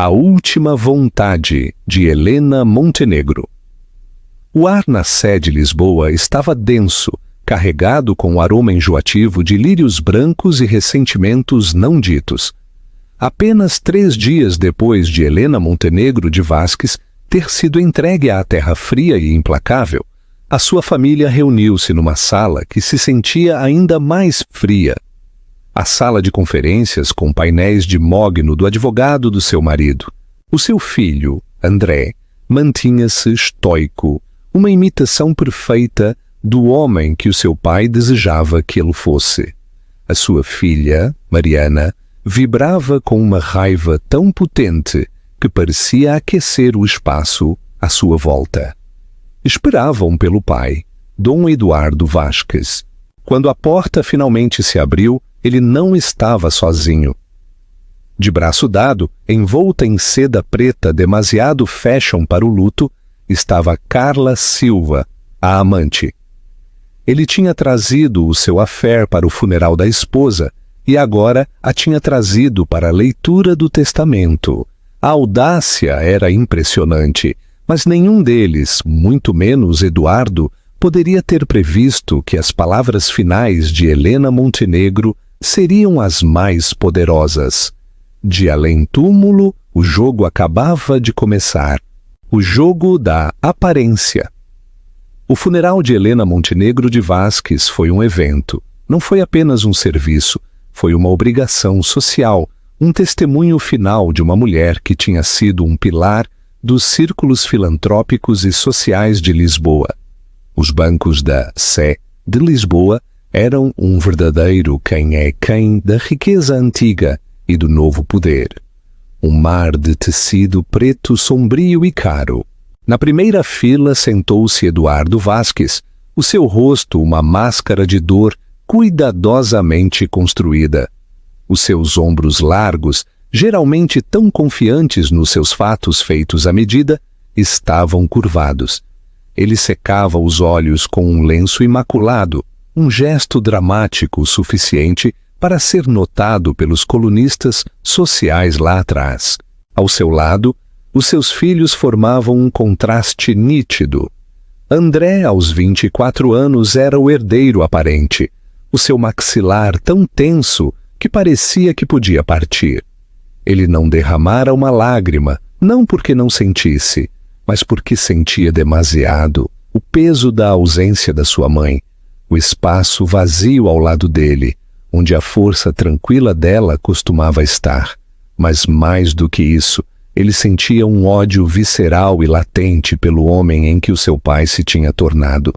A Última Vontade, de Helena Montenegro. O ar na sé de Lisboa estava denso, carregado com o aroma enjoativo de lírios brancos e ressentimentos não ditos. Apenas 3 dias depois de Helena Montenegro de Vasques ter sido entregue à terra fria e implacável, a sua família reuniu-se numa sala que se sentia ainda mais fria. A sala de conferências com painéis de mogno do advogado do seu marido. O seu filho, André, mantinha-se estoico, uma imitação perfeita do homem que o seu pai desejava que ele fosse. A sua filha, Mariana, vibrava com uma raiva tão potente que parecia aquecer o espaço à sua volta. Esperavam pelo pai, Dom Eduardo Vasques. Quando a porta finalmente se abriu, ele não estava sozinho. De braço dado, envolta em seda preta demasiado fashion para o luto, estava Carla Silva, a amante. Ele tinha trazido o seu affair para o funeral da esposa e agora a tinha trazido para a leitura do testamento. A audácia era impressionante, mas nenhum deles, muito menos Eduardo, poderia ter previsto que as palavras finais de Helena Montenegro seriam as mais poderosas. De além-túmulo, o jogo acabava de começar. O jogo da aparência. O funeral de Helena Montenegro de Vasques foi um evento. Não foi apenas um serviço, foi uma obrigação social, um testemunho final de uma mulher que tinha sido um pilar dos círculos filantrópicos e sociais de Lisboa. Os bancos da Sé de Lisboa eram um verdadeiro quem é quem da riqueza antiga e do novo poder. Um mar de tecido preto sombrio e caro. Na primeira fila sentou-se Eduardo Vasques, o seu rosto uma máscara de dor cuidadosamente construída. Os seus ombros largos, geralmente tão confiantes nos seus fatos feitos à medida, estavam curvados. Ele secava os olhos com um lenço imaculado, um gesto dramático o suficiente para ser notado pelos colunistas sociais lá atrás. Ao seu lado, os seus filhos formavam um contraste nítido. André, aos 24 anos, era o herdeiro aparente, o seu maxilar tão tenso que parecia que podia partir. Ele não derramara uma lágrima, não porque não sentisse, mas porque sentia demasiado o peso da ausência da sua mãe, o espaço vazio ao lado dele, onde a força tranquila dela costumava estar. Mas mais do que isso, ele sentia um ódio visceral e latente pelo homem em que o seu pai se tinha tornado.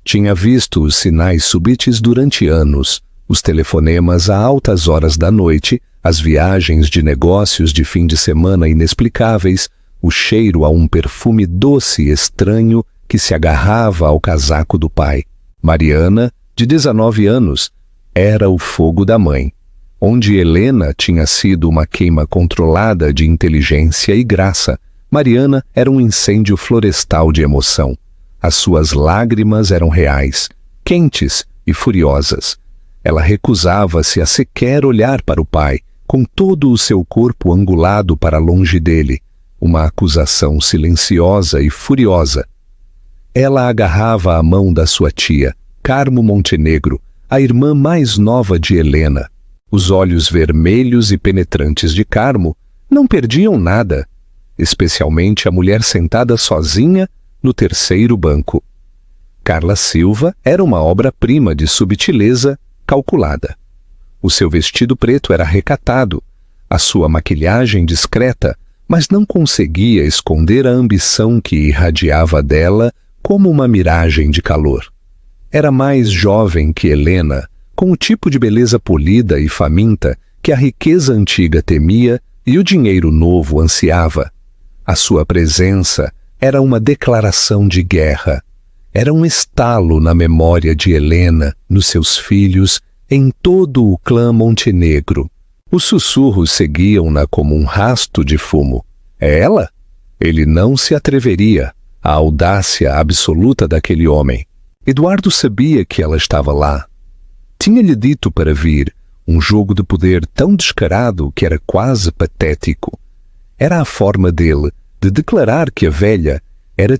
Tinha visto os sinais subites durante anos, os telefonemas a altas horas da noite, as viagens de negócios de fim de semana inexplicáveis, o cheiro a um perfume doce e estranho que se agarrava ao casaco do pai. Mariana, de 19 anos, era o fogo da mãe. Onde Helena tinha sido uma queima controlada de inteligência e graça, Mariana era um incêndio florestal de emoção. As suas lágrimas eram reais, quentes e furiosas. Ela recusava-se a sequer olhar para o pai, com todo o seu corpo angulado para longe dele, uma acusação silenciosa e furiosa. Ela agarrava a mão da sua tia, Carmo Montenegro, a irmã mais nova de Helena. Os olhos vermelhos e penetrantes de Carmo não perdiam nada, especialmente a mulher sentada sozinha no terceiro banco. Carla Silva era uma obra-prima de subtileza calculada. O seu vestido preto era recatado, a sua maquilhagem discreta, mas não conseguia esconder a ambição que irradiava dela como uma miragem de calor. Era mais jovem que Helena, com o tipo de beleza polida e faminta que a riqueza antiga temia e o dinheiro novo ansiava. A sua presença era uma declaração de guerra. Era um estalo na memória de Helena, nos seus filhos, em todo o clã Montenegro. Os sussurros seguiam-na como um rasto de fumo. É ela? Ele não se atreveria. A audácia absoluta daquele homem. Eduardo sabia que ela estava lá. Tinha-lhe dito para vir, um jogo de poder tão descarado que era quase patético. Era a forma dele de declarar que a velha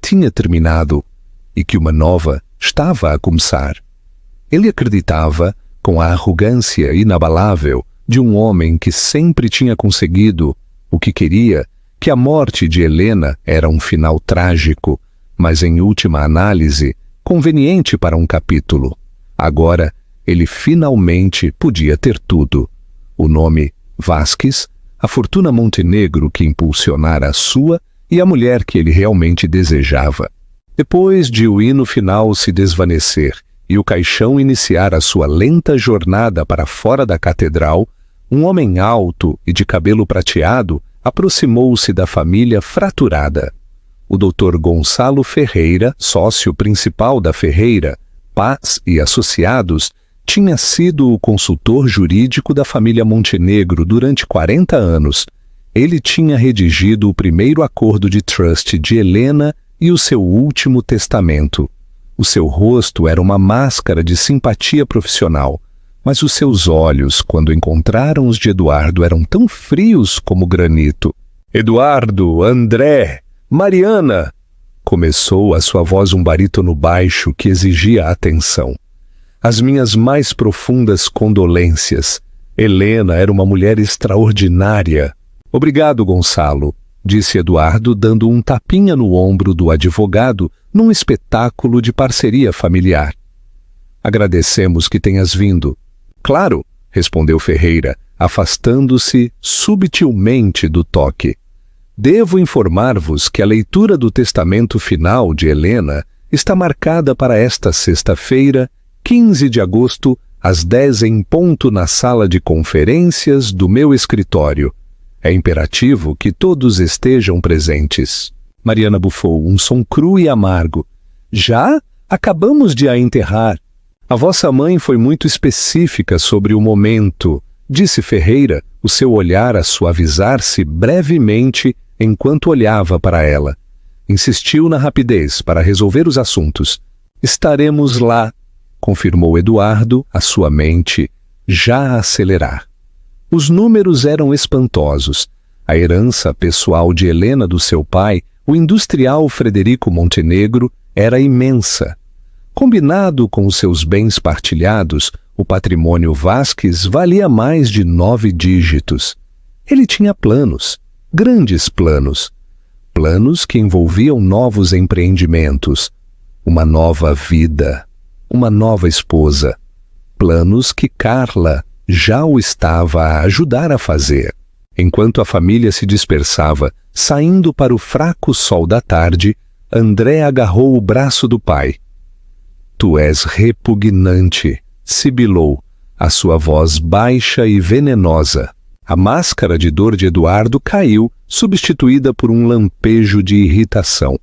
tinha terminado e que uma nova estava a começar. Ele acreditava, com a arrogância inabalável de um homem que sempre tinha conseguido o que queria, que a morte de Helena era um final trágico, mas em última análise, conveniente para um capítulo. Agora, ele finalmente podia ter tudo. O nome Vasquez, a fortuna Montenegro que impulsionara a sua e a mulher que ele realmente desejava. Depois de o hino final se desvanecer e o caixão iniciar a sua lenta jornada para fora da catedral, um homem alto e de cabelo prateado aproximou-se da família fraturada. O Dr. Gonçalo Ferreira, sócio principal da Ferreira, Paz e Associados, tinha sido o consultor jurídico da família Montenegro durante 40 anos. Ele tinha redigido o primeiro acordo de trust de Helena e o seu último testamento. O seu rosto era uma máscara de simpatia profissional, mas os seus olhos, quando encontraram os de Eduardo, eram tão frios como granito. "Eduardo, André, Mariana!" Começou a sua voz um barítono baixo que exigia atenção. "As minhas mais profundas condolências. Helena era uma mulher extraordinária." "Obrigado, Gonçalo", disse Eduardo, dando um tapinha no ombro do advogado num espetáculo de parceria familiar. "Agradecemos que tenhas vindo." "Claro", respondeu Ferreira, afastando-se subtilmente do toque. "Devo informar-vos que a leitura do testamento final de Helena está marcada para esta sexta-feira, 15 de agosto, às 10 em ponto na sala de conferências do meu escritório. É imperativo que todos estejam presentes." Mariana bufou um som cru e amargo. "Já? Acabamos de a enterrar." "A vossa mãe foi muito específica sobre o momento", disse Ferreira, o seu olhar a suavizar-se brevemente enquanto olhava para ela. Insistiu na rapidez para resolver os assuntos. "Estaremos lá", confirmou Eduardo, a sua mente já a acelerar. Os números eram espantosos. A herança pessoal de Helena do seu pai, o industrial Frederico Montenegro, era imensa. Combinado com os seus bens partilhados, o patrimônio Vasquez valia mais de 9 dígitos. Ele tinha planos, grandes planos. Planos que envolviam novos empreendimentos, uma nova vida, uma nova esposa. Planos que Carla já o estava a ajudar a fazer. Enquanto a família se dispersava, saindo para o fraco sol da tarde, André agarrou o braço do pai. "Tu és repugnante", sibilou, a sua voz baixa e venenosa. A máscara de dor de Eduardo caiu, substituída por um lampejo de irritação.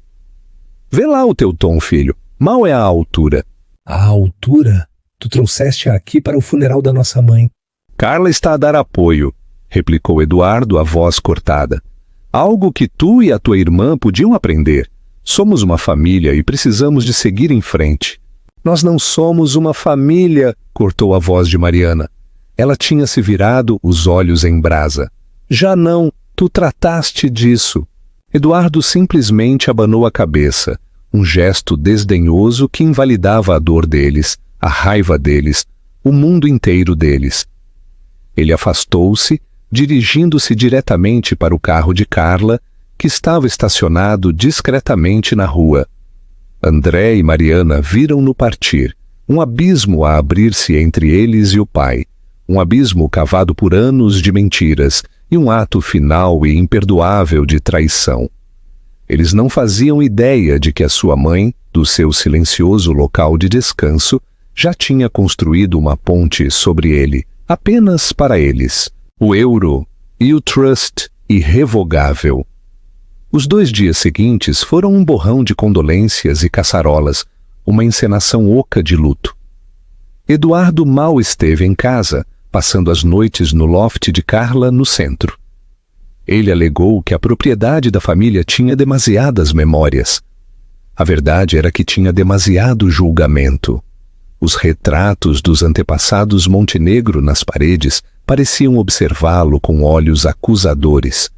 "Vê lá o teu tom, filho. Mal é a altura." "A altura? Tu trouxeste-a aqui para o funeral da nossa mãe." "Carla está a dar apoio", replicou Eduardo, a voz cortada. "Algo que tu e a tua irmã podiam aprender. Somos uma família e precisamos de seguir em frente." "Nós não somos uma família", cortou a voz de Mariana. Ela tinha se virado, os olhos em brasa. "Já não, tu trataste disso." Eduardo simplesmente abanou a cabeça, um gesto desdenhoso que invalidava a dor deles, a raiva deles, o mundo inteiro deles. Ele afastou-se, dirigindo-se diretamente para o carro de Carla, que estava estacionado discretamente na rua. André e Mariana viram-no partir, um abismo a abrir-se entre eles e o pai, um abismo cavado por anos de mentiras e um ato final e imperdoável de traição. Eles não faziam ideia de que a sua mãe, do seu silencioso local de descanso, já tinha construído uma ponte sobre ele, apenas para eles, o euro e o trust irrevogável. Os 2 dias seguintes foram um borrão de condolências e caçarolas, uma encenação oca de luto. Eduardo mal esteve em casa, passando as noites no loft de Carla, no centro. Ele alegou que a propriedade da família tinha demasiadas memórias. A verdade era que tinha demasiado julgamento. Os retratos dos antepassados Montenegro nas paredes pareciam observá-lo com olhos acusadores.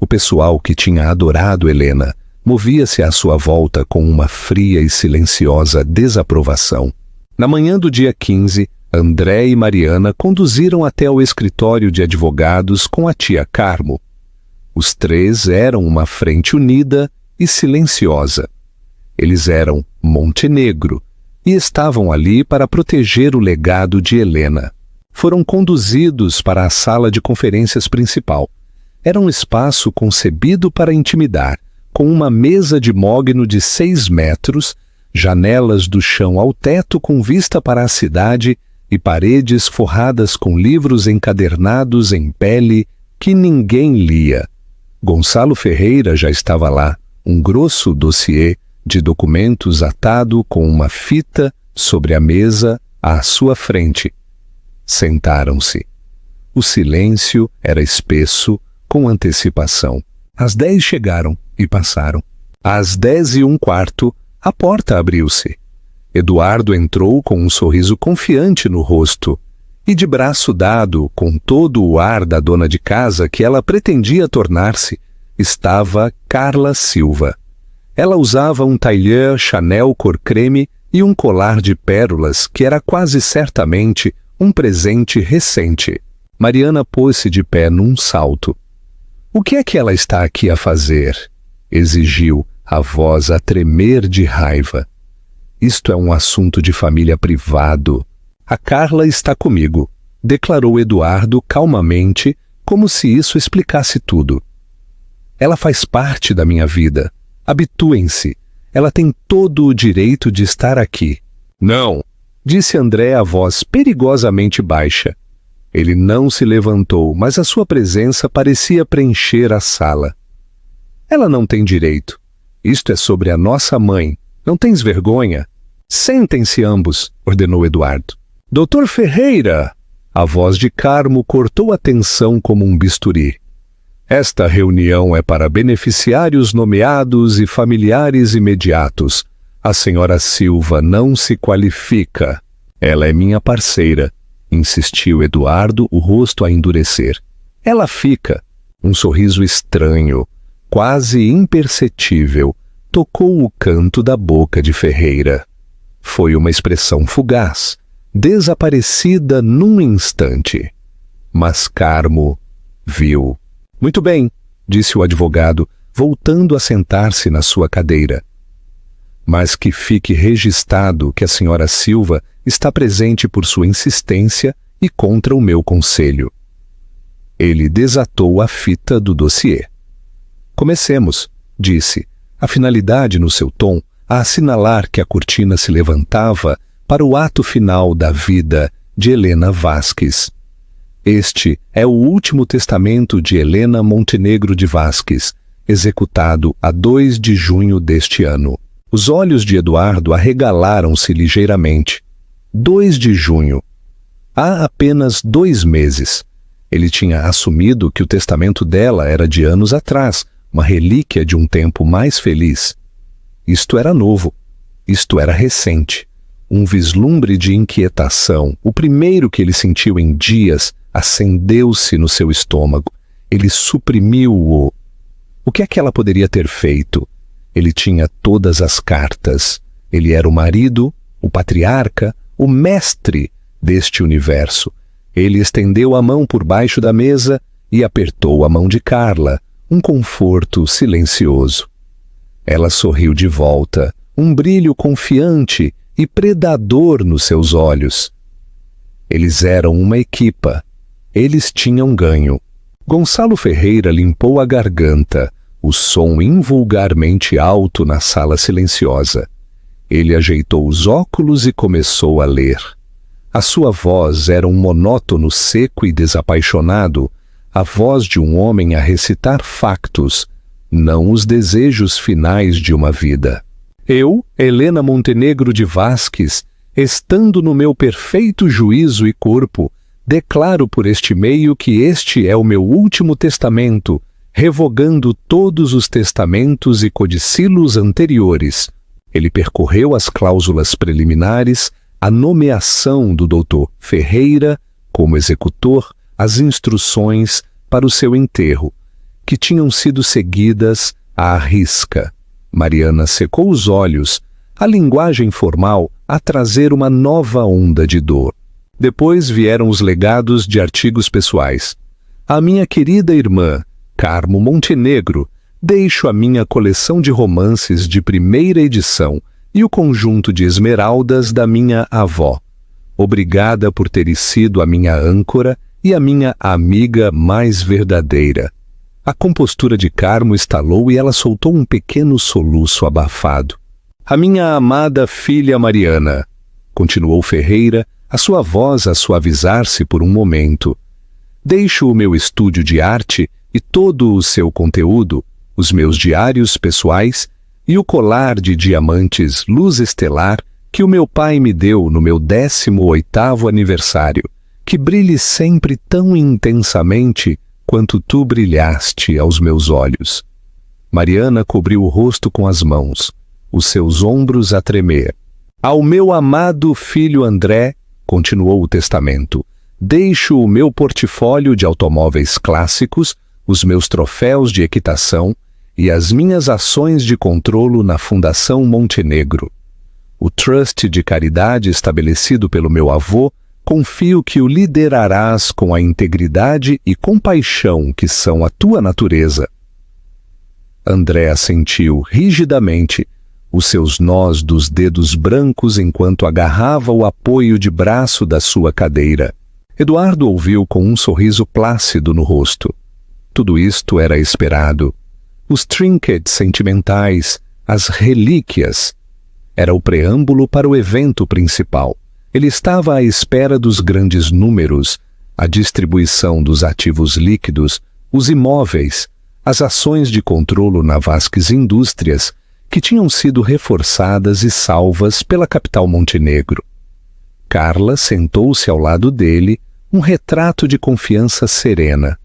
O pessoal que tinha adorado Helena movia-se à sua volta com uma fria e silenciosa desaprovação. Na manhã do dia 15, André e Mariana conduziram até o escritório de advogados com a tia Carmo. Os três eram uma frente unida e silenciosa. Eles eram Montenegro e estavam ali para proteger o legado de Helena. Foram conduzidos para a sala de conferências principal. Era um espaço concebido para intimidar, com uma mesa de mogno de 6 metros, janelas do chão ao teto com vista para a cidade e paredes forradas com livros encadernados em pele que ninguém lia. Gonçalo Ferreira já estava lá, um grosso dossiê de documentos atado com uma fita sobre a mesa à sua frente. Sentaram-se. O silêncio era espesso, com antecipação. Às 10 chegaram e passaram. Às 10:15, a porta abriu-se. Eduardo entrou com um sorriso confiante no rosto e de braço dado, com todo o ar da dona de casa que ela pretendia tornar-se, estava Carla Silva. Ela usava um tailleur Chanel cor creme e um colar de pérolas que era quase certamente um presente recente. Mariana pôs-se de pé num salto. "O que é que ela está aqui a fazer?" exigiu, a voz a tremer de raiva. "Isto é um assunto de família privado. A Carla está comigo", declarou Eduardo calmamente, como se isso explicasse tudo. "Ela faz parte da minha vida. Habituem-se. Ela tem todo o direito de estar aqui." "Não", disse André a voz perigosamente baixa. Ele não se levantou, mas a sua presença parecia preencher a sala. "Ela não tem direito. Isto é sobre a nossa mãe. Não tens vergonha?" "Sentem-se ambos", ordenou Eduardo. "Doutor Ferreira!" A voz de Carmo cortou a tensão como um bisturi. "Esta reunião é para beneficiários nomeados e familiares imediatos. A senhora Silva não se qualifica. Ela é minha parceira", insistiu Eduardo, o rosto a endurecer. "Ela fica." Um sorriso estranho, quase imperceptível, tocou o canto da boca de Ferreira. Foi uma expressão fugaz, desaparecida num instante. Mas Carmo viu. "Muito bem", disse o advogado, voltando a sentar-se na sua cadeira. "Mas que fique registrado que a senhora Silva está presente por sua insistência e contra o meu conselho." Ele desatou a fita do dossiê. "Comecemos", disse, a finalidade no seu tom a assinalar que a cortina se levantava para o ato final da vida de Helena Vasques. Este é o último testamento de Helena Montenegro de Vasques, executado a 2 de junho deste ano. Os olhos de Eduardo arregalaram-se ligeiramente. 2 de junho. Há apenas 2 meses. Ele tinha assumido que o testamento dela era de anos atrás, uma relíquia de um tempo mais feliz. Isto era novo. Isto era recente. Um vislumbre de inquietação, o primeiro que ele sentiu em dias, acendeu-se no seu estômago. Ele suprimiu-o. O que é que ela poderia ter feito? Ele tinha todas as cartas. Ele era o marido, o patriarca, o mestre deste universo. Ele estendeu a mão por baixo da mesa e apertou a mão de Carla, um conforto silencioso. Ela sorriu de volta, um brilho confiante e predador nos seus olhos. Eles eram uma equipa. Eles tinham ganho. Gonçalo Ferreira limpou a garganta, o som invulgarmente alto na sala silenciosa. Ele ajeitou os óculos e começou a ler. A sua voz era um monótono seco e desapaixonado, a voz de um homem a recitar factos, não os desejos finais de uma vida. "Eu, Helena Montenegro de Vasques, estando no meu perfeito juízo e corpo, declaro por este meio que este é o meu último testamento, revogando todos os testamentos e codicilos anteriores." Ele percorreu as cláusulas preliminares, a nomeação do Dr. Ferreira como executor, as instruções para o seu enterro. que tinham sido seguidas à risca. Mariana secou os olhos, a linguagem formal a trazer uma nova onda de dor. Depois vieram os legados de artigos pessoais. A minha querida irmã, Carmo Montenegro, deixo a minha coleção de romances de primeira edição e o conjunto de esmeraldas da minha avó. Obrigada por ter sido a minha âncora e a minha amiga mais verdadeira. A compostura de Carmo estalou e ela soltou um pequeno soluço abafado. A minha amada filha Mariana, continuou Ferreira, a sua voz a suavizar-se por um momento. Deixo o meu estúdio de arte e todo o seu conteúdo, os meus diários pessoais e o colar de diamantes luz estelar que o meu pai me deu no meu 18º aniversário, que brilhe sempre tão intensamente quanto tu brilhaste aos meus olhos. Mariana cobriu o rosto com as mãos, os seus ombros a tremer. Ao meu amado filho André, continuou o testamento, deixo o meu portfólio de automóveis clássicos, os meus troféus de equitação e as minhas ações de controlo na Fundação Montenegro. O trust de caridade estabelecido pelo meu avô, confio que o liderarás com a integridade e compaixão que são a tua natureza. André assentiu rigidamente, os seus nós dos dedos brancos enquanto agarrava o apoio de braço da sua cadeira. Eduardo ouviu com um sorriso plácido no rosto. Tudo isto era esperado. Os trinkets sentimentais, as relíquias. Era o preâmbulo para o evento principal. Ele estava à espera dos grandes números, a distribuição dos ativos líquidos, os imóveis, as ações de controlo na Vasques Indústrias, que tinham sido reforçadas e salvas pela capital Montenegro. Carla sentou-se ao lado dele, um retrato de confiança serena.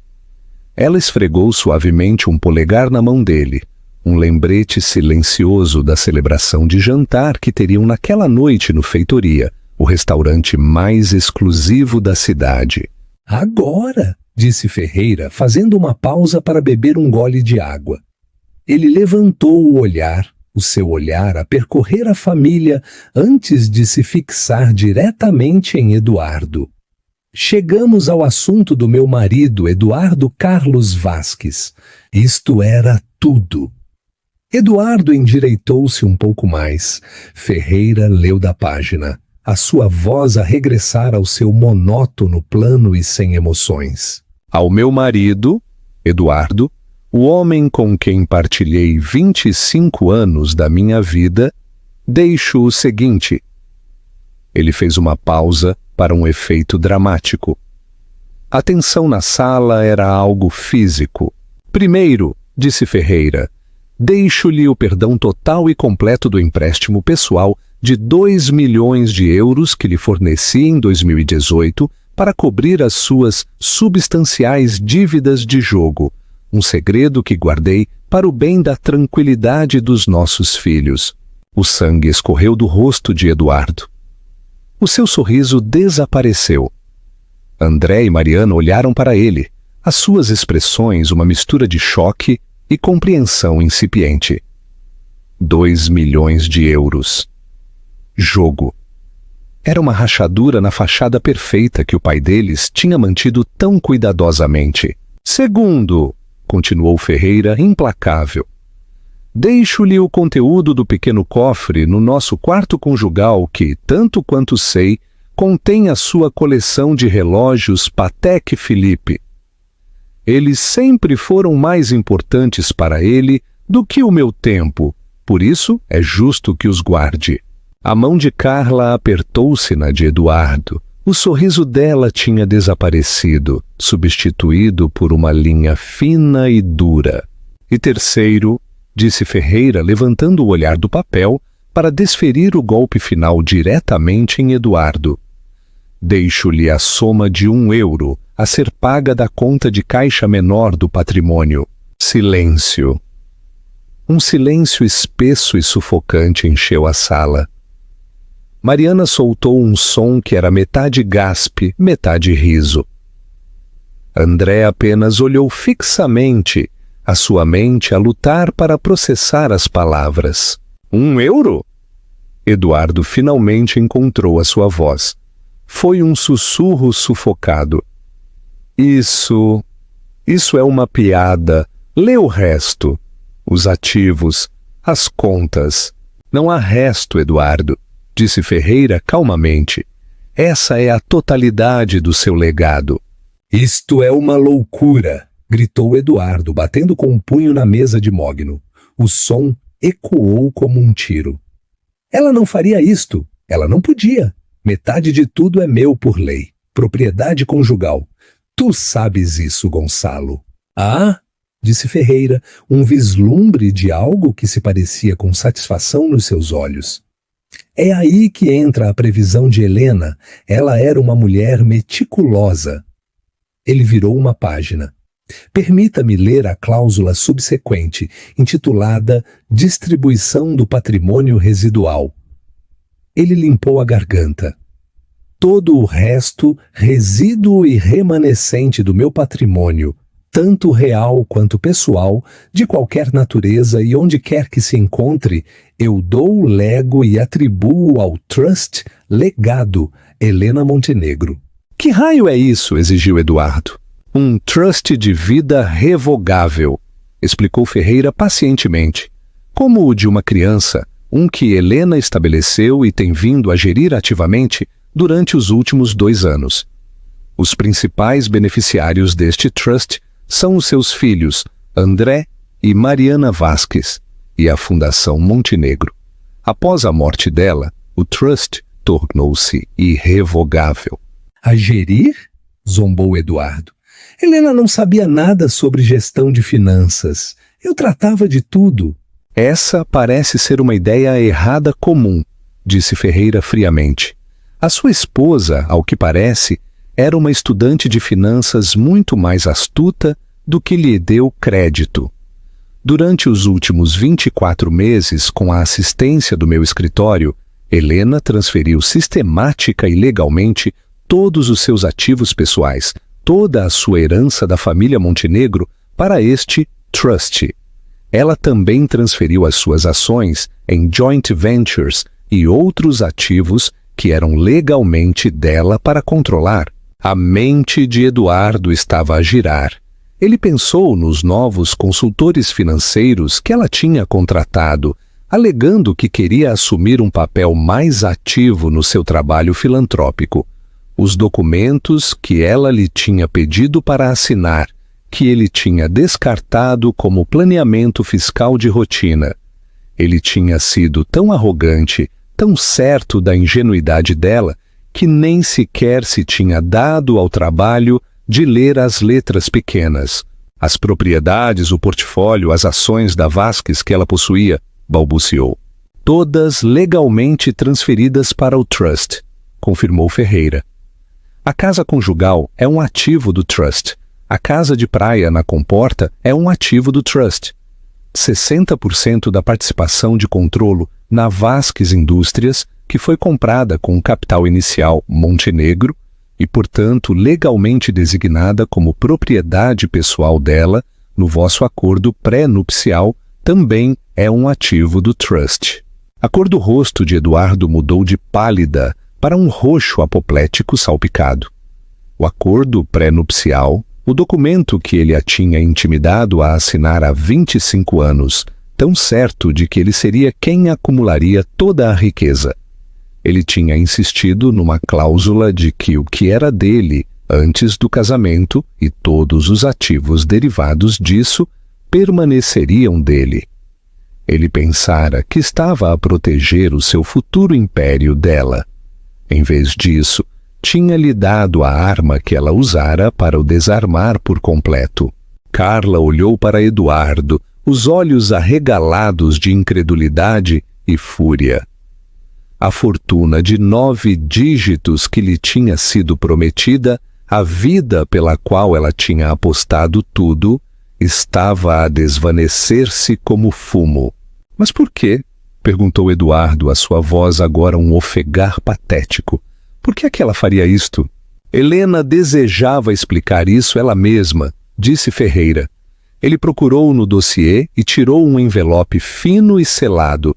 Ela esfregou suavemente um polegar na mão dele, um lembrete silencioso da celebração de jantar que teriam naquela noite no Feitoria, o restaurante mais exclusivo da cidade. Agora, disse Ferreira, fazendo uma pausa para beber um gole de água. Ele levantou o olhar, o seu olhar a percorrer a família antes de se fixar diretamente em Eduardo. Chegamos ao assunto do meu marido, Eduardo Carlos Vasques. Isto era tudo. Eduardo endireitou-se um pouco mais. Ferreira leu da página, a sua voz a regressar ao seu monótono plano e sem emoções. Ao meu marido, Eduardo, o homem com quem partilhei 25 anos da minha vida, deixo o seguinte. Ele fez uma pausa para um efeito dramático. A tensão na sala era algo físico. Primeiro, disse Ferreira, deixo-lhe o perdão total e completo do empréstimo pessoal de 2 milhões de euros que lhe forneci em 2018 para cobrir as suas substanciais dívidas de jogo, um segredo que guardei para o bem da tranquilidade dos nossos filhos. O sangue escorreu do rosto de Eduardo. O seu sorriso desapareceu. André e Mariana olharam para ele, as suas expressões uma mistura de choque e compreensão incipiente. 2 milhões de euros. Jogo. Era uma rachadura na fachada perfeita que o pai deles tinha mantido tão cuidadosamente. Segundo, continuou Ferreira, implacável, deixo-lhe o conteúdo do pequeno cofre no nosso quarto conjugal que, tanto quanto sei, contém a sua coleção de relógios Patek Philippe. Eles sempre foram mais importantes para ele do que o meu tempo, por isso é justo que os guarde. A mão de Carla apertou-se na de Eduardo. O sorriso dela tinha desaparecido, substituído por uma linha fina e dura. E terceiro, disse Ferreira, levantando o olhar do papel para desferir o golpe final diretamente em Eduardo. Deixo-lhe a soma de 1 euro a ser paga da conta de caixa menor do patrimônio. Silêncio. Um silêncio espesso e sufocante encheu a sala. Mariana soltou um som que era metade gaspe, metade riso. André apenas olhou fixamente, a sua mente a lutar para processar as palavras. 1 euro? Eduardo finalmente encontrou a sua voz. Foi um sussurro sufocado. Isso é uma piada. Lê o resto. Os ativos, as contas. Não há resto, Eduardo, disse Ferreira calmamente. Essa é a totalidade do seu legado. Isto é uma loucura, gritou Eduardo, batendo com um punho na mesa de mogno. O som ecoou como um tiro. Ela não faria isto. Ela não podia. Metade de tudo é meu por lei. Propriedade conjugal. Tu sabes isso, Gonçalo. Ah, disse Ferreira, um vislumbre de algo que se parecia com satisfação nos seus olhos. É aí que entra a previsão de Helena. Ela era uma mulher meticulosa. Ele virou uma página. Permita-me ler a cláusula subsequente, intitulada Distribuição do Patrimônio Residual. Ele limpou a garganta. Todo o resto, resíduo e remanescente do meu patrimônio, tanto real quanto pessoal, de qualquer natureza e onde quer que se encontre, eu dou, lego e atribuo ao Trust Legado Helena Montenegro. Que raio é isso? Exigiu Eduardo. Um trust de vida revogável, explicou Ferreira pacientemente. Como o de uma criança, um que Helena estabeleceu e tem vindo a gerir ativamente durante os últimos 2 anos. Os principais beneficiários deste trust são os seus filhos, André e Mariana Vasques, e a Fundação Montenegro. Após a morte dela, o trust tornou-se irrevogável. A gerir? Zombou Eduardo. Helena não sabia nada sobre gestão de finanças. Eu tratava de tudo. Essa parece ser uma ideia errada comum, disse Ferreira friamente. A sua esposa, ao que parece, era uma estudante de finanças muito mais astuta do que lhe deu crédito. Durante os últimos 24 meses, com a assistência do meu escritório, Helena transferiu sistemática e legalmente todos os seus ativos pessoais, toda a sua herança da família Montenegro para este trust. Ela também transferiu as suas ações em joint ventures e outros ativos que eram legalmente dela para controlar. A mente de Eduardo estava a girar. Ele pensou nos novos consultores financeiros que ela tinha contratado, alegando que queria assumir um papel mais ativo no seu trabalho filantrópico. Os documentos que ela lhe tinha pedido para assinar, que ele tinha descartado como planeamento fiscal de rotina. Ele tinha sido tão arrogante, tão certo da ingenuidade dela, que nem sequer se tinha dado ao trabalho de ler as letras pequenas. As propriedades, o portfólio, as ações da Vasques que ela possuía, balbuciou. Todas legalmente transferidas para o trust, confirmou Ferreira. A casa conjugal é um ativo do trust. A casa de praia na Comporta é um ativo do trust. 60% da participação de controlo na Vasques Indústrias, que foi comprada com o capital inicial Montenegro e, portanto, legalmente designada como propriedade pessoal dela no vosso acordo pré-nupcial, também é um ativo do trust. A cor do rosto de Eduardo mudou de pálida para um roxo apoplético salpicado. O acordo pré-nupcial, o documento que ele a tinha intimidado a assinar há 25 anos, tão certo de que ele seria quem acumularia toda a riqueza. Ele tinha insistido numa cláusula de que o que era dele antes do casamento e todos os ativos derivados disso permaneceriam dele. Ele pensara que estava a proteger o seu futuro império dela. Em vez disso, tinha-lhe dado a arma que ela usara para o desarmar por completo. Carla olhou para Eduardo, os olhos arregalados de incredulidade e fúria. A fortuna de 9 dígitos que lhe tinha sido prometida, a vida pela qual ela tinha apostado tudo, estava a desvanecer-se como fumo. Mas por quê? Perguntou Eduardo, a sua voz agora um ofegar patético. Por que é que ela faria isto? Helena desejava explicar isso ela mesma, disse Ferreira. Ele procurou no dossiê e tirou um envelope fino e selado.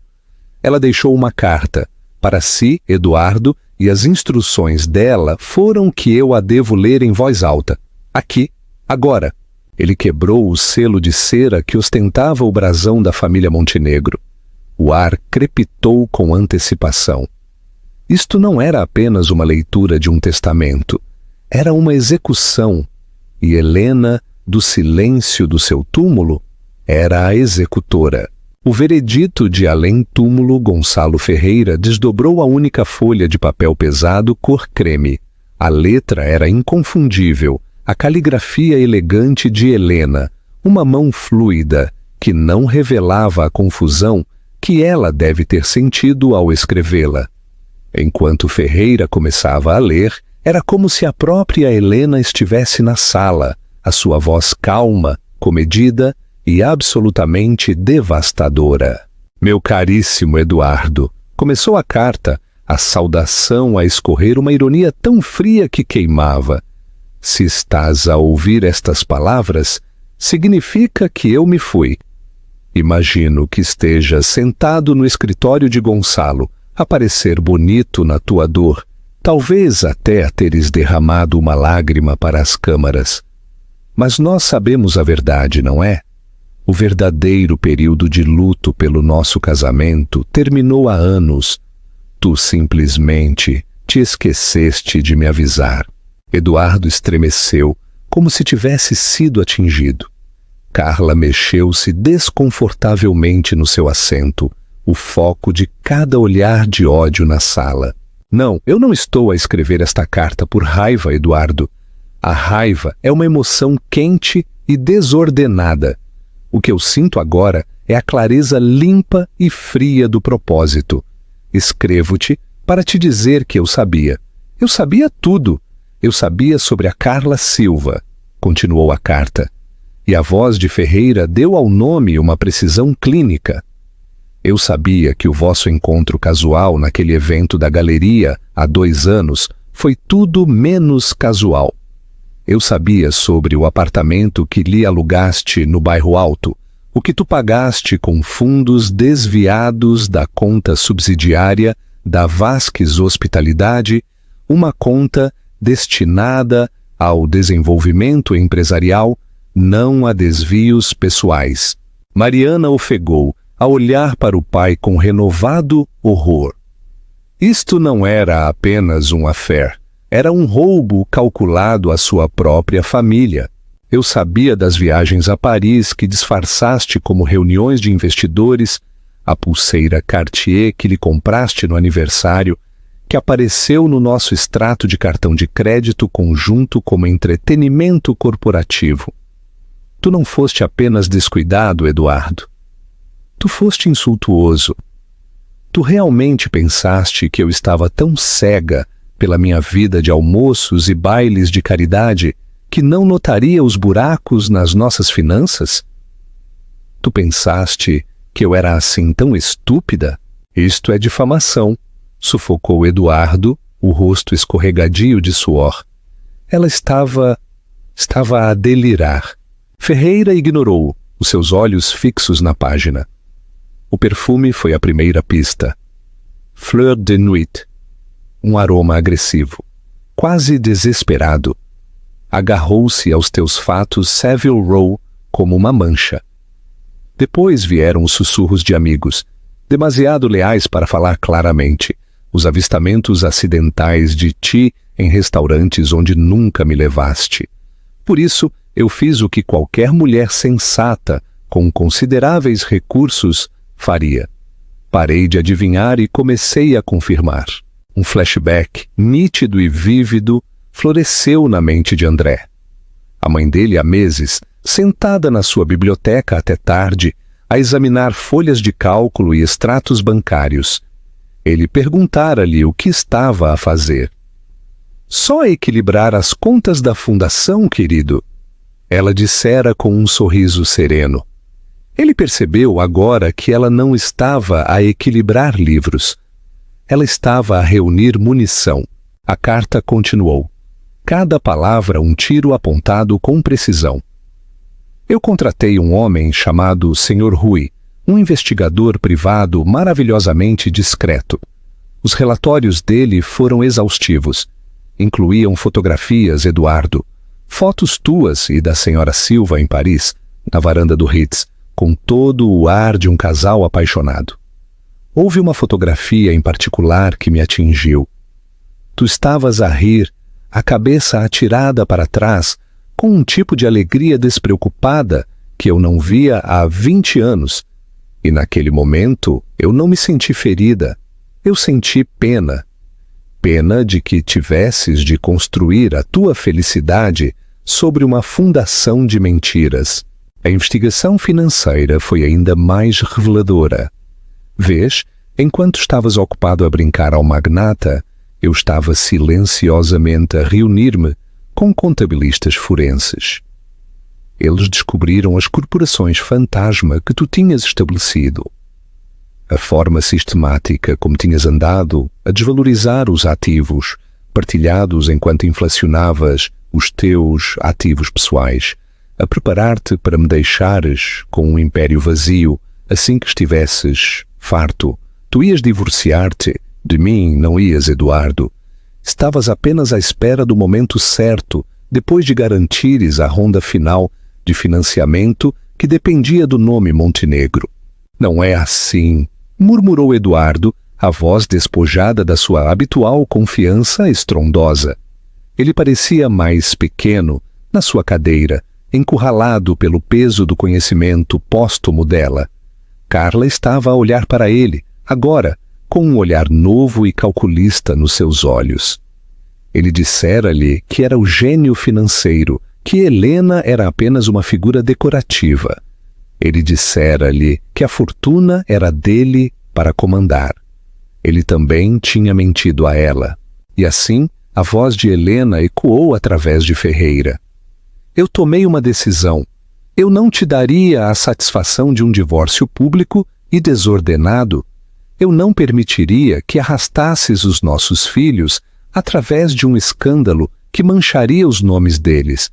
Ela deixou uma carta. Para si, Eduardo, e as instruções dela foram que eu a devo ler em voz alta. Aqui, agora. Ele quebrou o selo de cera que ostentava o brasão da família Montenegro. O ar crepitou com antecipação. Isto não era apenas uma leitura de um testamento. Era uma execução. E Helena, do silêncio do seu túmulo, era a executora. O veredito de além-túmulo Gonçalo Ferreira desdobrou a única folha de papel pesado cor creme. A letra era inconfundível, a caligrafia elegante de Helena, uma mão fluida, que não revelava a confusão que ela deve ter sentido ao escrevê-la. Enquanto Ferreira começava a ler, era como se a própria Helena estivesse na sala, a sua voz calma, comedida e absolutamente devastadora. Meu caríssimo Eduardo, começou a carta, a saudação a escorrer uma ironia tão fria que queimava. Se estás a ouvir estas palavras, significa que eu me fui. Imagino que estejas sentado no escritório de Gonçalo, a parecer bonito na tua dor, talvez até a teres derramado uma lágrima para as câmaras. Mas nós sabemos a verdade, não é? O verdadeiro período de luto pelo nosso casamento terminou há anos. Tu simplesmente te esqueceste de me avisar. Eduardo estremeceu, como se tivesse sido atingido. Carla mexeu-se desconfortavelmente no seu assento, o foco de cada olhar de ódio na sala. Não, eu não estou a escrever esta carta por raiva, Eduardo. A raiva é uma emoção quente e desordenada. O que eu sinto agora é a clareza limpa e fria do propósito. Escrevo-te para te dizer que eu sabia. Eu sabia tudo. Eu sabia sobre a Carla Silva, continuou a carta. E a voz de Ferreira deu ao nome uma precisão clínica. Eu sabia que o vosso encontro casual naquele evento da galeria há 2 anos foi tudo menos casual. Eu sabia sobre o apartamento que lhe alugaste no Bairro Alto, o que tu pagaste com fundos desviados da conta subsidiária da Vasques Hospitalidade, uma conta destinada ao desenvolvimento empresarial, não a desvios pessoais. Mariana ofegou, a olhar para o pai com renovado horror. Isto não era apenas um affair. Era um roubo calculado à sua própria família. Eu sabia das viagens a Paris que disfarçaste como reuniões de investidores, a pulseira Cartier que lhe compraste no aniversário, que apareceu no nosso extrato de cartão de crédito conjunto como entretenimento corporativo. Tu não foste apenas descuidado, Eduardo. Tu foste insultuoso. Tu realmente pensaste que eu estava tão cega pela minha vida de almoços e bailes de caridade, que não notaria os buracos nas nossas finanças? Tu pensaste que eu era assim tão estúpida? Isto é difamação, sufocou Eduardo, o rosto escorregadio de suor. Ela estava a delirar. Ferreira ignorou, os seus olhos fixos na página. O perfume foi a primeira pista. Fleur de Nuit. Um aroma agressivo, quase desesperado. Agarrou-se aos teus fatos Savile Row como uma mancha. Depois vieram os sussurros de amigos, demasiado leais para falar claramente, os avistamentos acidentais de ti em restaurantes onde nunca me levaste. Por isso, eu fiz o que qualquer mulher sensata, com consideráveis recursos, faria. Parei de adivinhar e comecei a confirmar. Um flashback, nítido e vívido, floresceu na mente de André. A mãe dele, há meses, sentada na sua biblioteca até tarde, a examinar folhas de cálculo e extratos bancários. Ele perguntara-lhe o que estava a fazer. Só equilibrar as contas da fundação, querido. Ela dissera com um sorriso sereno. Ele percebeu agora que ela não estava a equilibrar livros. Ela estava a reunir munição. A carta continuou. Cada palavra um tiro apontado com precisão. Eu contratei um homem chamado Sr. Rui, um investigador privado maravilhosamente discreto. Os relatórios dele foram exaustivos. Incluíam fotografias, Eduardo, fotos tuas e da senhora Silva em Paris, na varanda do Ritz, com todo o ar de um casal apaixonado. Houve uma fotografia em particular que me atingiu. Tu estavas a rir, a cabeça atirada para trás, com um tipo de alegria despreocupada que eu não via há 20 anos. E naquele momento eu não me senti ferida, eu senti pena. Pena de que tivesses de construir a tua felicidade sobre uma fundação de mentiras. A investigação financeira foi ainda mais reveladora. Vês, enquanto estavas ocupado a brincar ao magnata, eu estava silenciosamente a reunir-me com contabilistas forenses. Eles descobriram as corporações fantasma que tu tinhas estabelecido. A forma sistemática como tinhas andado a desvalorizar os ativos, partilhados enquanto inflacionavas os teus ativos pessoais, a preparar-te para me deixares com um império vazio assim que estivesses farto. Tu ias divorciar-te. De mim não ias, Eduardo. Estavas apenas à espera do momento certo, depois de garantires a ronda final de financiamento que dependia do nome Montenegro. Não é assim, murmurou Eduardo, a voz despojada da sua habitual confiança estrondosa. Ele parecia mais pequeno, na sua cadeira, encurralado pelo peso do conhecimento póstumo dela. Carla estava a olhar para ele, agora, com um olhar novo e calculista nos seus olhos. Ele dissera-lhe que era o gênio financeiro, que Helena era apenas uma figura decorativa. Ele dissera-lhe que a fortuna era dele para comandar. Ele também tinha mentido a ela. E assim, a voz de Helena ecoou através de Ferreira. Eu tomei uma decisão. Eu não te daria a satisfação de um divórcio público e desordenado. Eu não permitiria que arrastasses os nossos filhos através de um escândalo que mancharia os nomes deles.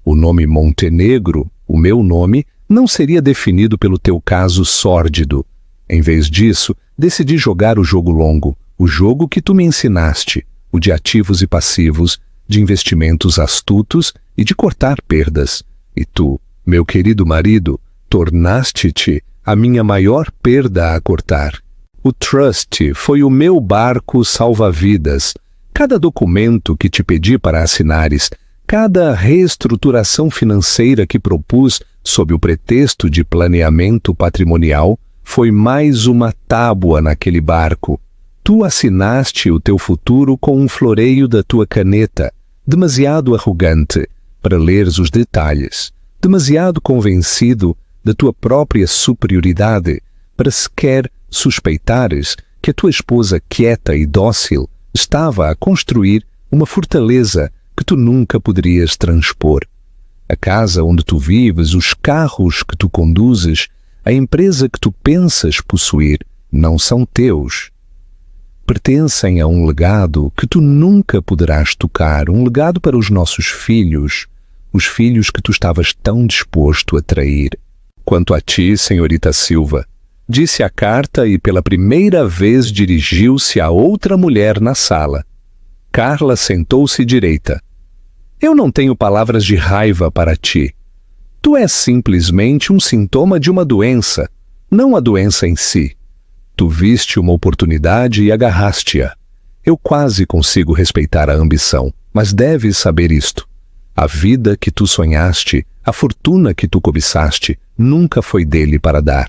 O nome Montenegro, o meu nome, não seria definido pelo teu caso sórdido. Em vez disso, decidi jogar o jogo longo, o jogo que tu me ensinaste, o de ativos e passivos, de investimentos astutos e de cortar perdas. E tu, meu querido marido, tornaste-te a minha maior perda a cortar. O trust foi o meu barco salva-vidas. Cada documento que te pedi para assinares, cada reestruturação financeira que propus sob o pretexto de planeamento patrimonial, foi mais uma tábua naquele barco. Tu assinaste o teu futuro com um floreio da tua caneta, demasiado arrogante para leres os detalhes, demasiado convencido da tua própria superioridade para sequer suspeitares que a tua esposa quieta e dócil estava a construir uma fortaleza que tu nunca poderias transpor. A casa onde tu vives, os carros que tu conduzes, a empresa que tu pensas possuir, não são teus. Pertencem a um legado que tu nunca poderás tocar, um legado para os nossos filhos, os filhos que tu estavas tão disposto a trair. Quanto a ti, senhorita Silva, disse a carta e pela primeira vez dirigiu-se a outra mulher na sala. Carla sentou-se direita. Eu não tenho palavras de raiva para ti. Tu és simplesmente um sintoma de uma doença, não a doença em si. Tu viste uma oportunidade e agarraste-a. Eu quase consigo respeitar a ambição, mas deves saber isto. A vida que tu sonhaste, a fortuna que tu cobiçaste, nunca foi dele para dar.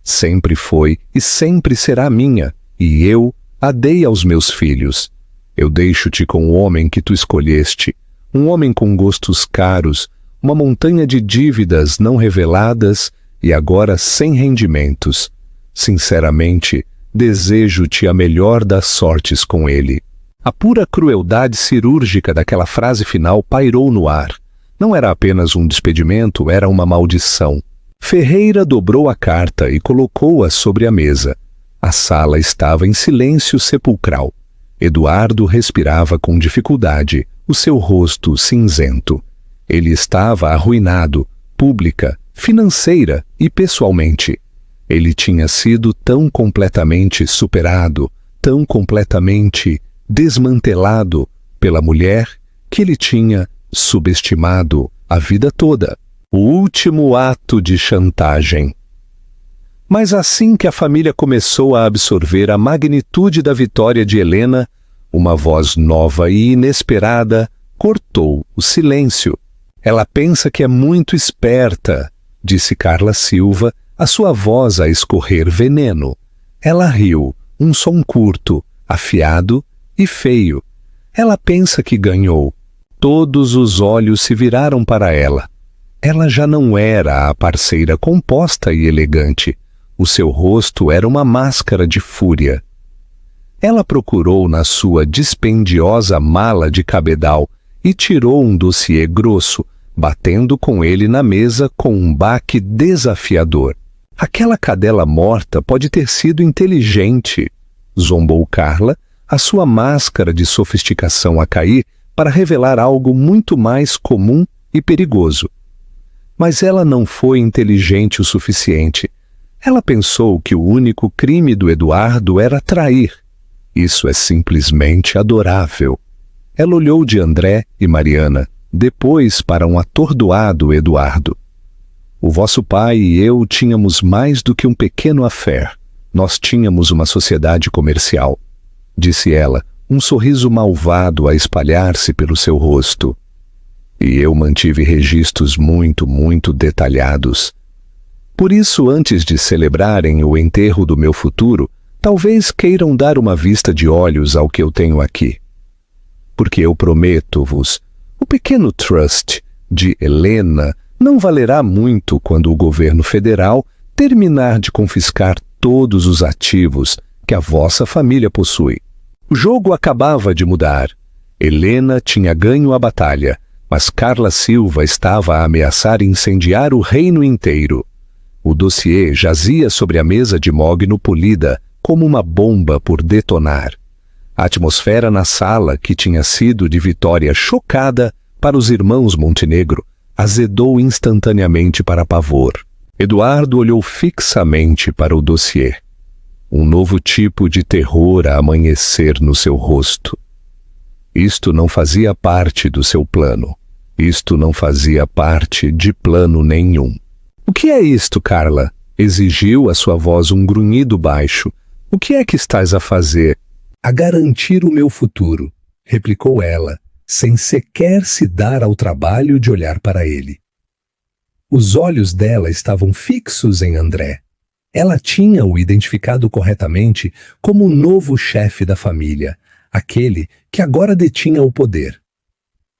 Sempre foi e sempre será minha, e eu a dei aos meus filhos. Eu deixo-te com o homem que tu escolheste, um homem com gostos caros, uma montanha de dívidas não reveladas e agora sem rendimentos. Sinceramente, desejo-te a melhor das sortes com ele. A pura crueldade cirúrgica daquela frase final pairou no ar. Não era apenas um despedimento, era uma maldição. Ferreira dobrou a carta e colocou-a sobre a mesa. A sala estava em silêncio sepulcral. Eduardo respirava com dificuldade, o seu rosto cinzento. Ele estava arruinado, pública, financeira e pessoalmente. Ele tinha sido tão completamente superado, tão completamente desmantelado pela mulher que ele tinha subestimado a vida toda. O último ato de chantagem. Mas assim que a família começou a absorver a magnitude da vitória de Helena, uma voz nova e inesperada cortou o silêncio. Ela pensa que é muito esperta, disse Carla Silva, a sua voz a escorrer veneno. Ela riu, um som curto, afiado e feio. Ela pensa que ganhou. Todos os olhos se viraram para ela. Ela já não era a parceira composta e elegante. O seu rosto era uma máscara de fúria. Ela procurou na sua dispendiosa mala de cabedal e tirou um dossiê grosso, batendo com ele na mesa com um baque desafiador. Aquela cadela morta pode ter sido inteligente, zombou Carla, a sua máscara de sofisticação a cair para revelar algo muito mais comum e perigoso. Mas ela não foi inteligente o suficiente. Ela pensou que o único crime do Eduardo era trair. Isso é simplesmente adorável. Ela olhou de André e Mariana, depois para um atordoado Eduardo. O vosso pai e eu tínhamos mais do que um pequeno affair. Nós tínhamos uma sociedade comercial, disse ela, um sorriso malvado a espalhar-se pelo seu rosto. E eu mantive registros muito detalhados. Por isso, antes de celebrarem o enterro do meu futuro, talvez queiram dar uma vista de olhos ao que eu tenho aqui. Porque eu prometo-vos, o pequeno trust de Helena não valerá muito quando o governo federal terminar de confiscar todos os ativos que a vossa família possui. O jogo acabava de mudar. Helena tinha ganho a batalha, mas Carla Silva estava a ameaçar incendiar o reino inteiro. O dossiê jazia sobre a mesa de mogno polida, como uma bomba por detonar. A atmosfera na sala, que tinha sido de vitória chocada para os irmãos Montenegro, azedou instantaneamente para pavor. Eduardo olhou fixamente para o dossiê. Um novo tipo de terror a amanhecer no seu rosto. Isto não fazia parte do seu plano. Isto não fazia parte de plano nenhum. O que é isto, Carla? Exigiu a sua voz um grunhido baixo. O que é que estás a fazer? A garantir o meu futuro, replicou ela, sem sequer se dar ao trabalho de olhar para ele. Os olhos dela estavam fixos em André. Ela tinha-o identificado corretamente como o novo chefe da família, aquele que agora detinha o poder.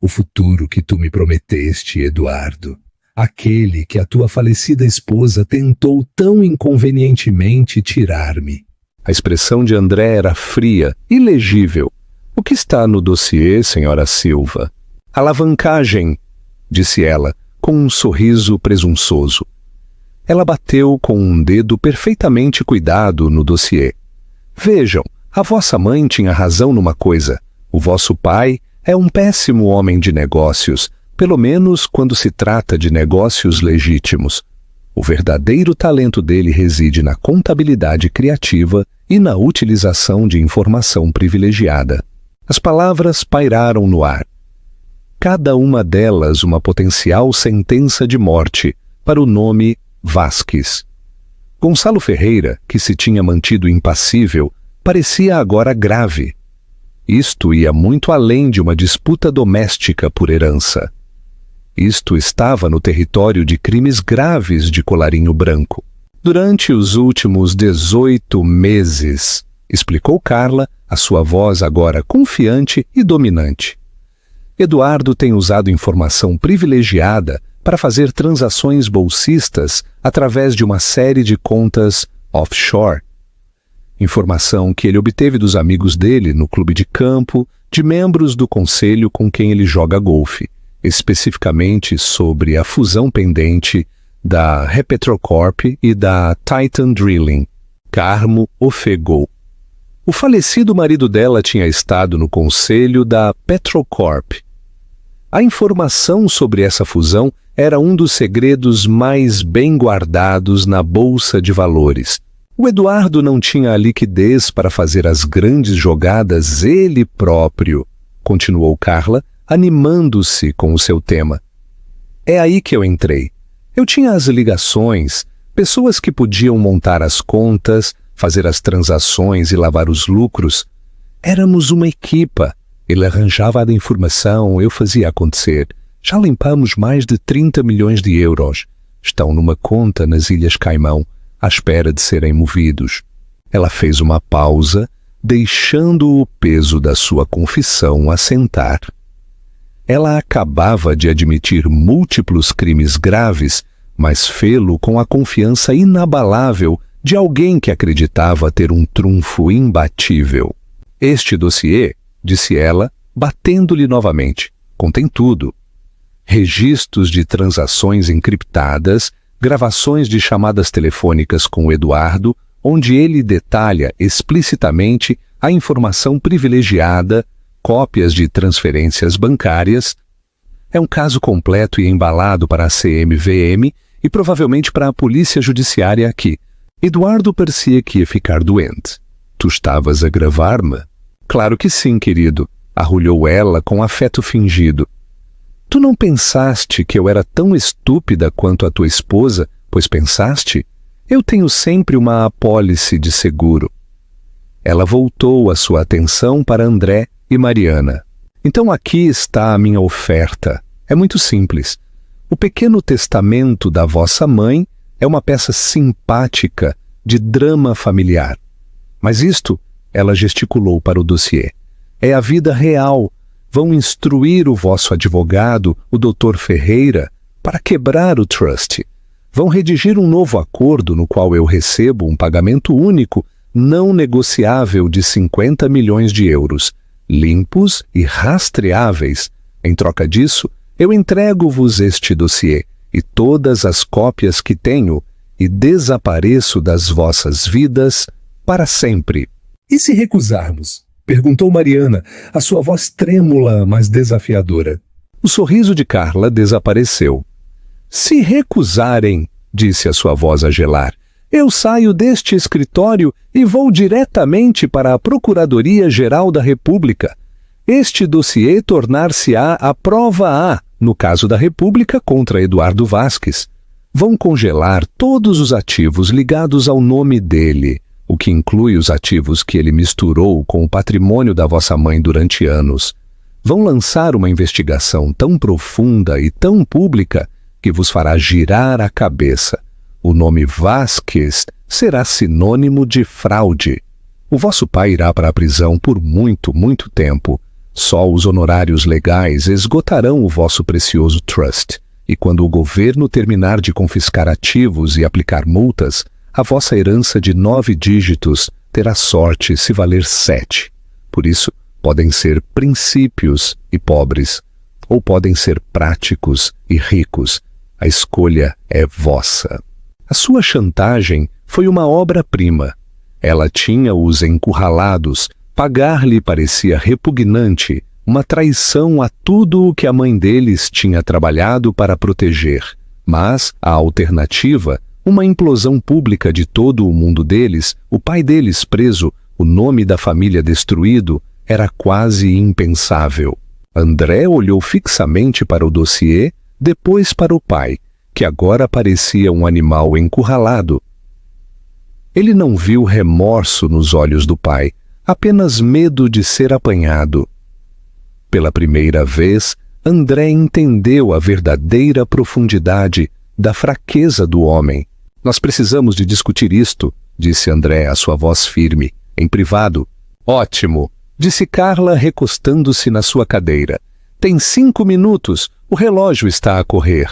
O futuro que tu me prometeste, Eduardo. Aquele que a tua falecida esposa tentou tão inconvenientemente tirar-me. A expressão de André era fria, ilegível. O que está no dossiê, senhora Silva? Alavancagem, disse ela, com um sorriso presunçoso. Ela bateu com um dedo perfeitamente cuidado no dossiê. Vejam, a vossa mãe tinha razão numa coisa. O vosso pai é um péssimo homem de negócios, pelo menos quando se trata de negócios legítimos. O verdadeiro talento dele reside na contabilidade criativa e na utilização de informação privilegiada. As palavras pairaram no ar. Cada uma delas uma potencial sentença de morte para o nome Vasques. Gonçalo Ferreira, que se tinha mantido impassível, parecia agora grave. Isto ia muito além de uma disputa doméstica por herança. Isto estava no território de crimes graves de colarinho branco. Durante os últimos 18 meses, explicou Carla, a sua voz agora confiante e dominante. Eduardo tem usado informação privilegiada para fazer transações bolsistas através de uma série de contas offshore. Informação que ele obteve dos amigos dele no clube de campo, de membros do conselho com quem ele joga golfe, especificamente sobre a fusão pendente da Repetrocorp e da Titan Drilling. Carmo ofegou. O falecido marido dela tinha estado no conselho da Petrocorp. A informação sobre essa fusão era um dos segredos mais bem guardados na Bolsa de Valores. O Eduardo não tinha a liquidez para fazer as grandes jogadas ele próprio, continuou Carla, animando-se com o seu tema. É aí que eu entrei. Eu tinha as ligações, pessoas que podiam montar as contas, fazer as transações e lavar os lucros. Éramos uma equipa. Ele arranjava a informação, eu fazia acontecer. Já limpamos mais de 30 milhões de euros. Estão numa conta nas Ilhas Caimão, à espera de serem movidos. Ela fez uma pausa, deixando o peso da sua confissão assentar. Ela acabava de admitir múltiplos crimes graves, mas fê-lo com a confiança inabalável de alguém que acreditava ter um trunfo imbatível. Este dossiê, disse ela, batendo-lhe novamente, contém tudo. Registros de transações encriptadas, gravações de chamadas telefônicas com o Eduardo, onde ele detalha explicitamente a informação privilegiada, cópias de transferências bancárias. É um caso completo e embalado para a CMVM e provavelmente para a polícia judiciária aqui. Eduardo parecia que ia ficar doente. Tu estavas a gravar-me? Claro que sim, querido, arrulhou ela com afeto fingido. Tu não pensaste que eu era tão estúpida quanto a tua esposa, pois pensaste? Eu tenho sempre uma apólice de seguro. Ela voltou a sua atenção para André e Mariana. Então aqui está a minha oferta. É muito simples. O pequeno testamento da vossa mãe é uma peça simpática de drama familiar. Mas isto, ela gesticulou para o dossiê, é a vida real. Vão instruir o vosso advogado, o Dr. Ferreira, para quebrar o trust. Vão redigir um novo acordo no qual eu recebo um pagamento único, não negociável de 50 milhões de euros, limpos e rastreáveis. Em troca disso, eu entrego-vos este dossiê e todas as cópias que tenho e desapareço das vossas vidas para sempre. E se recusarmos? Perguntou Mariana, a sua voz trêmula, mas desafiadora. O sorriso de Carla desapareceu. Se recusarem, disse a sua voz a gelar, eu saio deste escritório e vou diretamente para a Procuradoria-Geral da República. Este dossiê tornar-se-á a prova A, no caso da República, contra Eduardo Vasques. Vão congelar todos os ativos ligados ao nome dele, o que inclui os ativos que ele misturou com o patrimônio da vossa mãe durante anos. Vão lançar uma investigação tão profunda e tão pública que vos fará girar a cabeça. O nome Vasques será sinônimo de fraude. O vosso pai irá para a prisão por muito, muito tempo. Só os honorários legais esgotarão o vosso precioso trust. E quando o governo terminar de confiscar ativos e aplicar multas, a vossa herança de 9 dígitos terá sorte se valer 7. Por isso, podem ser princípios e pobres, ou podem ser práticos e ricos. A escolha é vossa. A sua chantagem foi uma obra-prima. Ela tinha-os encurralados, pagar-lhe parecia repugnante, uma traição a tudo o que a mãe deles tinha trabalhado para proteger. Mas a alternativa, uma implosão pública de todo o mundo deles, o pai deles preso, o nome da família destruído, era quase impensável. André olhou fixamente para o dossiê, depois para o pai, que agora parecia um animal encurralado. Ele não viu remorso nos olhos do pai, apenas medo de ser apanhado. Pela primeira vez, André entendeu a verdadeira profundidade da fraqueza do homem. Nós precisamos de discutir isto, disse André, a sua voz firme, em privado. Ótimo, disse Carla, recostando-se na sua cadeira. Tem 5 minutos, o relógio está a correr.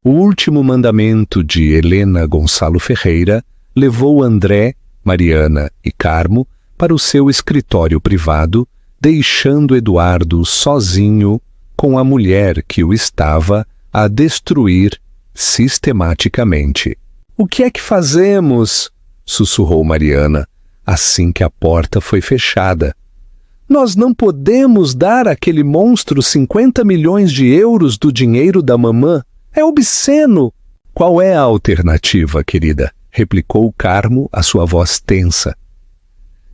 O último mandamento de Helena Gonçalo Ferreira levou André, Mariana e Carmo para o seu escritório privado, deixando Eduardo sozinho com a mulher que o estava a destruir sistematicamente. O que é que fazemos? Sussurrou Mariana, assim que a porta foi fechada. Nós não podemos dar àquele monstro 50 milhões de euros do dinheiro da mamã. É obsceno! Qual é a alternativa, querida? Replicou Carmo, a sua voz tensa.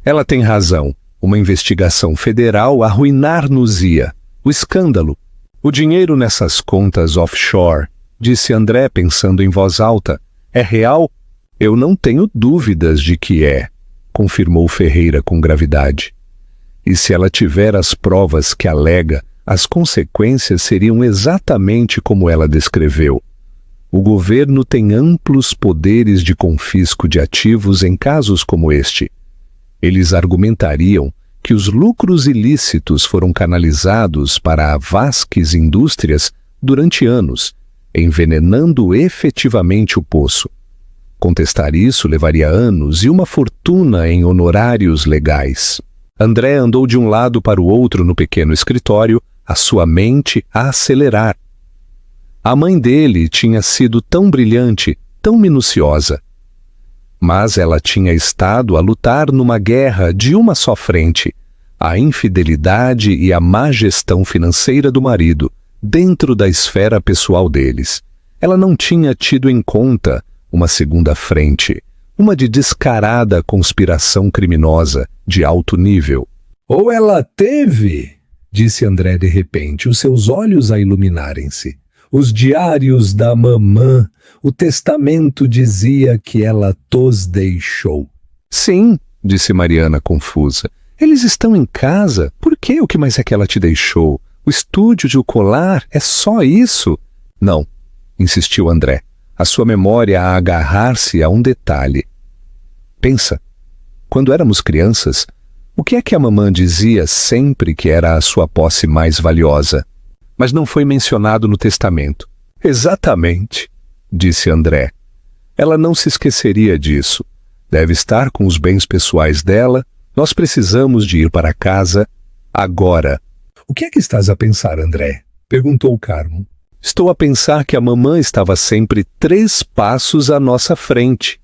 Ela tem razão. Uma investigação federal arruinar-nos-ia. O escândalo. O dinheiro nessas contas offshore, disse André pensando em voz alta. É real? Eu não tenho dúvidas de que é, confirmou Ferreira com gravidade. E se ela tiver as provas que alega, as consequências seriam exatamente como ela descreveu. O governo tem amplos poderes de confisco de ativos em casos como este. Eles argumentariam que os lucros ilícitos foram canalizados para a Vasques Indústrias durante anos, envenenando efetivamente o poço. Contestar isso levaria anos e uma fortuna em honorários legais. André andou de um lado para o outro no pequeno escritório, a sua mente a acelerar. A mãe dele tinha sido tão brilhante, tão minuciosa. Mas ela tinha estado a lutar numa guerra de uma só frente, a infidelidade e a má gestão financeira do marido, dentro da esfera pessoal deles. Ela não tinha tido em conta uma segunda frente, uma de descarada conspiração criminosa, de alto nível. Ou ela teve, disse André de repente, os seus olhos a iluminarem-se. Os diários da mamã, o testamento dizia que ela tos deixou. Sim, disse Mariana confusa. Eles estão em casa. Por quê? O que mais é que ela te deixou? O estúdio de o colar? É só isso? Não, insistiu André, a sua memória a agarrar-se a um detalhe. Pensa, quando éramos crianças, o que é que a mamã dizia sempre que era a sua posse mais valiosa? Mas não foi mencionado no testamento. Exatamente, disse André. Ela não se esqueceria disso. Deve estar com os bens pessoais dela. Nós precisamos de ir para casa agora. O que é que estás a pensar, André? Perguntou Carmo. Estou a pensar que a mamã estava sempre 3 passos à nossa frente,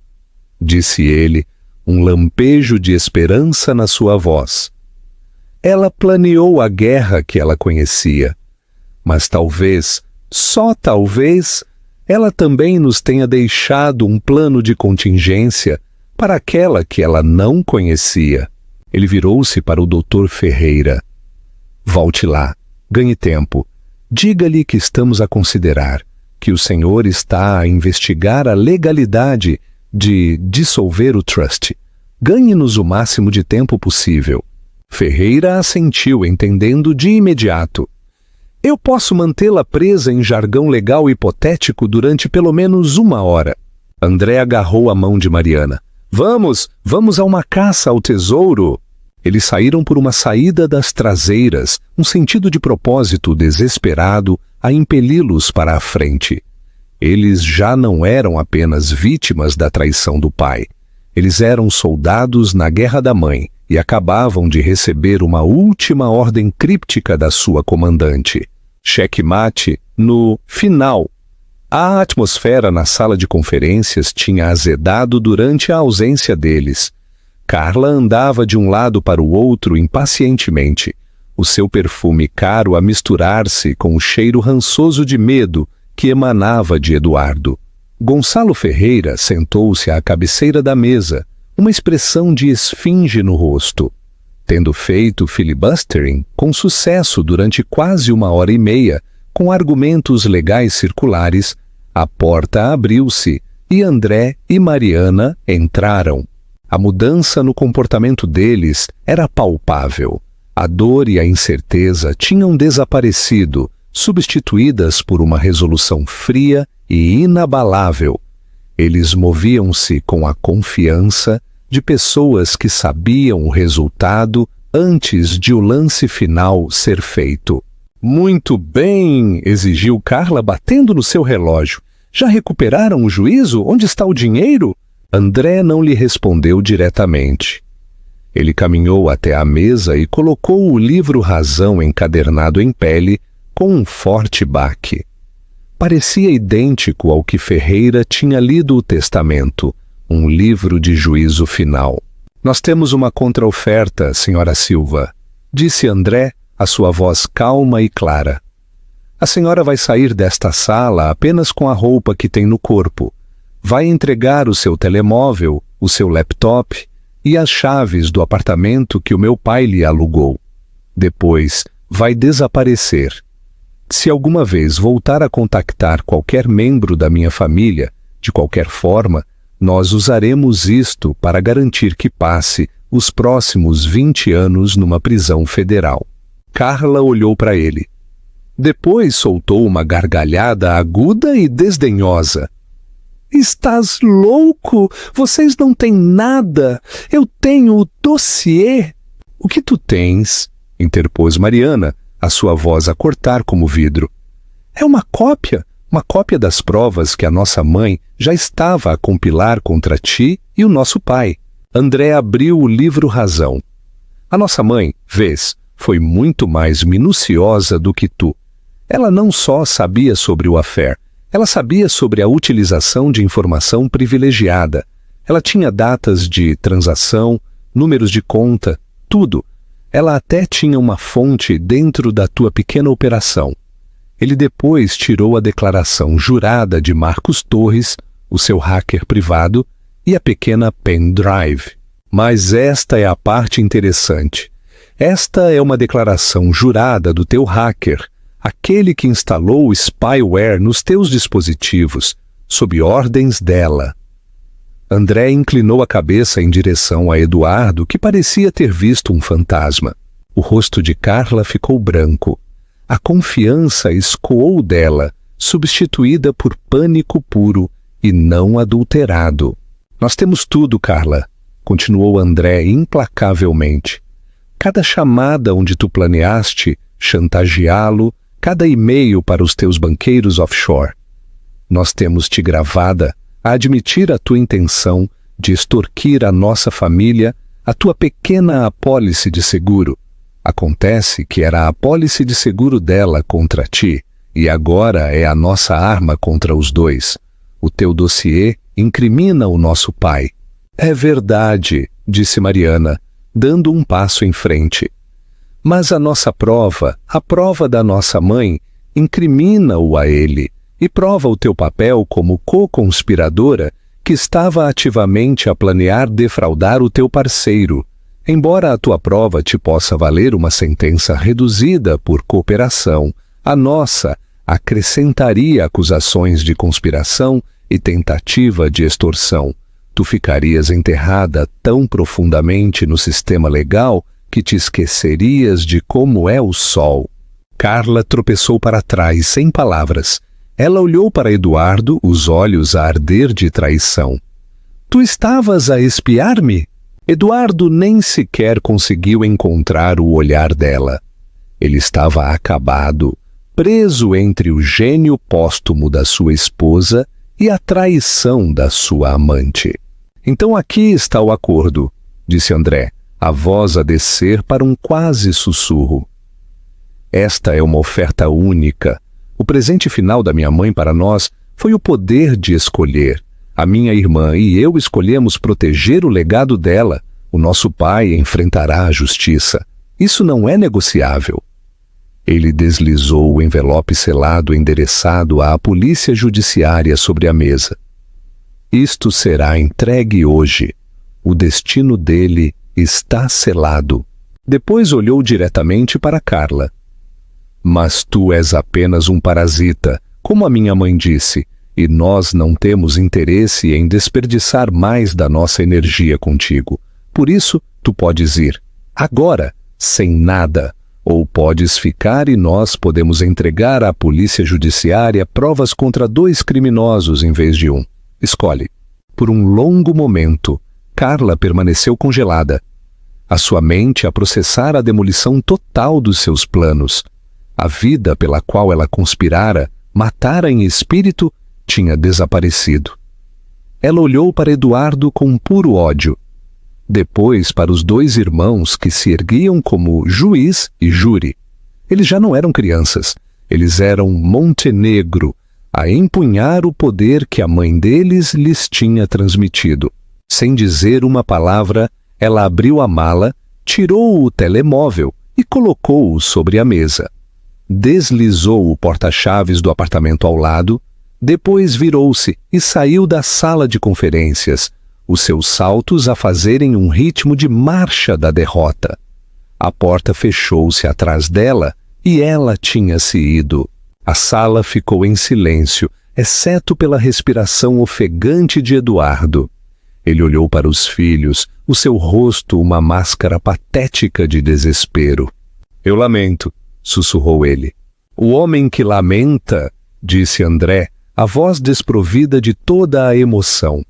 disse ele, um lampejo de esperança na sua voz. Ela planeou a guerra que ela conhecia. Mas talvez, só talvez, ela também nos tenha deixado um plano de contingência para aquela que ela não conhecia. Ele virou-se para o Dr. Ferreira. Volte lá, ganhe tempo. Diga-lhe que estamos a considerar, que o senhor está a investigar a legalidade de dissolver o trust. Ganhe-nos o máximo de tempo possível. Ferreira assentiu, entendendo de imediato. Eu posso mantê-la presa em jargão legal hipotético durante pelo menos 1 hora. André agarrou a mão de Mariana. Vamos a uma caça ao tesouro. Eles saíram por uma saída das traseiras, um sentido de propósito desesperado a impeli-los para a frente. Eles já não eram apenas vítimas da traição do pai. Eles eram soldados na guerra da mãe e acabavam de receber uma última ordem críptica da sua comandante. Checkmate no final. A atmosfera na sala de conferências tinha azedado durante a ausência deles. Carla andava de um lado para o outro impacientemente, o seu perfume caro a misturar-se com o cheiro rançoso de medo que emanava de Eduardo. Gonçalo Ferreira sentou-se à cabeceira da mesa, uma expressão de esfinge no rosto. Tendo feito filibustering com sucesso durante quase 1h30, com argumentos legais circulares, a porta abriu-se e André e Mariana entraram. A mudança no comportamento deles era palpável. A dor e a incerteza tinham desaparecido, substituídas por uma resolução fria e inabalável. Eles moviam-se com a confiança de pessoas que sabiam o resultado antes de o lance final ser feito. Muito bem, exigiu Carla batendo no seu relógio. Já recuperaram o juízo? Onde está o dinheiro? André não lhe respondeu diretamente. Ele caminhou até a mesa e colocou o livro Razão encadernado em pele com um forte baque. Parecia idêntico ao que Ferreira tinha lido o testamento, um livro de juízo final. Nós temos uma contraoferta, senhora Silva, disse André, a sua voz calma e clara. A senhora vai sair desta sala apenas com a roupa que tem no corpo. Vai entregar o seu telemóvel, o seu laptop e as chaves do apartamento que o meu pai lhe alugou. Depois, vai desaparecer. Se alguma vez voltar a contactar qualquer membro da minha família, de qualquer forma, nós usaremos isto para garantir que passe os próximos 20 anos numa prisão federal. Carla olhou para ele. Depois soltou uma gargalhada aguda e desdenhosa. Estás louco? Vocês não têm nada. Eu tenho o dossiê. O que tu tens? Interpôs Mariana, a sua voz a cortar como vidro. É uma cópia das provas que a nossa mãe já estava a compilar contra ti e o nosso pai. André abriu o livro Razão. A nossa mãe, vês, foi muito mais minuciosa do que tu. Ela não só sabia sobre o affair, ela sabia sobre a utilização de informação privilegiada. Ela tinha datas de transação, números de conta, tudo. Ela até tinha uma fonte dentro da tua pequena operação. Ele depois tirou a declaração jurada de Marcos Torres, o seu hacker privado, e a pequena pendrive. Mas esta é a parte interessante. Esta é uma declaração jurada do teu hacker, aquele que instalou o spyware nos teus dispositivos, sob ordens dela. André inclinou a cabeça em direção a Eduardo, que parecia ter visto um fantasma. O rosto de Carla ficou branco. A confiança escoou dela, substituída por pânico puro e não adulterado. Nós temos tudo, Carla, continuou André implacavelmente. Cada chamada onde tu planeaste chantageá-lo, cada e-mail para os teus banqueiros offshore. Nós temos te gravada a admitir a tua intenção de extorquir a nossa família, a tua pequena apólice de seguro. Acontece que era a apólice de seguro dela contra ti, e agora é a nossa arma contra os dois. O teu dossiê incrimina o nosso pai. É verdade, disse Mariana, dando um passo em frente. Mas a nossa prova, a prova da nossa mãe, incrimina-o a ele e prova o teu papel como co-conspiradora que estava ativamente a planear defraudar o teu parceiro. Embora a tua prova te possa valer uma sentença reduzida por cooperação, a nossa acrescentaria acusações de conspiração e tentativa de extorsão. Tu ficarias enterrada tão profundamente no sistema legal que te esquecerias de como é o sol. Carla tropeçou para trás, sem palavras. Ela olhou para Eduardo, os olhos a arder de traição. Tu estavas a espiar-me? Eduardo nem sequer conseguiu encontrar o olhar dela. Ele estava acabado, preso entre o gênio póstumo da sua esposa e a traição da sua amante. Então aqui está o acordo, disse André, a voz a descer para um quase sussurro. Esta é uma oferta única. O presente final da minha mãe para nós foi o poder de escolher. A minha irmã e eu escolhemos proteger o legado dela. O nosso pai enfrentará a justiça. Isso não é negociável. Ele deslizou o envelope selado endereçado à polícia judiciária sobre a mesa. Isto será entregue hoje. O destino dele está selado. Depois olhou diretamente para Carla. Mas tu és apenas um parasita, como a minha mãe disse, e nós não temos interesse em desperdiçar mais da nossa energia contigo. Por isso, tu podes ir, agora, sem nada, ou podes ficar e nós podemos entregar à polícia judiciária provas contra 2 criminosos em vez de 1. Escolhe. Por um longo momento, Carla permaneceu congelada. A sua mente a processar a demolição total dos seus planos. A vida pela qual ela conspirara, matara em espírito, tinha desaparecido. Ela olhou para Eduardo com puro ódio. Depois para os 2 irmãos que se erguiam como juiz e júri. Eles já não eram crianças, eles eram Montenegro, a empunhar o poder que a mãe deles lhes tinha transmitido. Sem dizer uma palavra, ela abriu a mala, tirou o telemóvel e colocou-o sobre a mesa. deslizou o porta-chaves do apartamento ao lado, depois virou-se e saiu da sala de conferências, os seus saltos a fazerem um ritmo de marcha da derrota. A porta fechou-se atrás dela e ela tinha-se ido. A sala ficou em silêncio, exceto pela respiração ofegante de Eduardo. Ele olhou para os filhos, o seu rosto uma máscara patética de desespero. Eu lamento, sussurrou ele. O homem que lamenta, disse André, a voz desprovida de toda a emoção.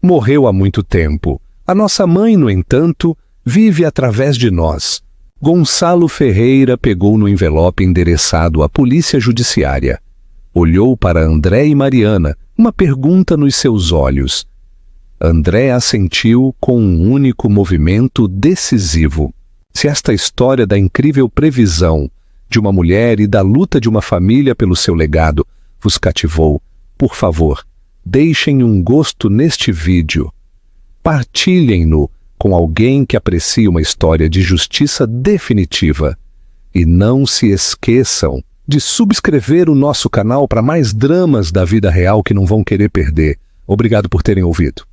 Morreu há muito tempo. A nossa mãe, no entanto, vive através de nós. Gonçalo Ferreira pegou no envelope endereçado à Polícia Judiciária. Olhou para André e Mariana, uma pergunta nos seus olhos. André assentiu com um único movimento decisivo. Se esta história da incrível previsão de uma mulher e da luta de uma família pelo seu legado vos cativou, por favor, deixem um gosto neste vídeo. Partilhem-no com alguém que aprecie uma história de justiça definitiva. E não se esqueçam de subscrever o nosso canal para mais dramas da vida real que não vão querer perder. Obrigado por terem ouvido.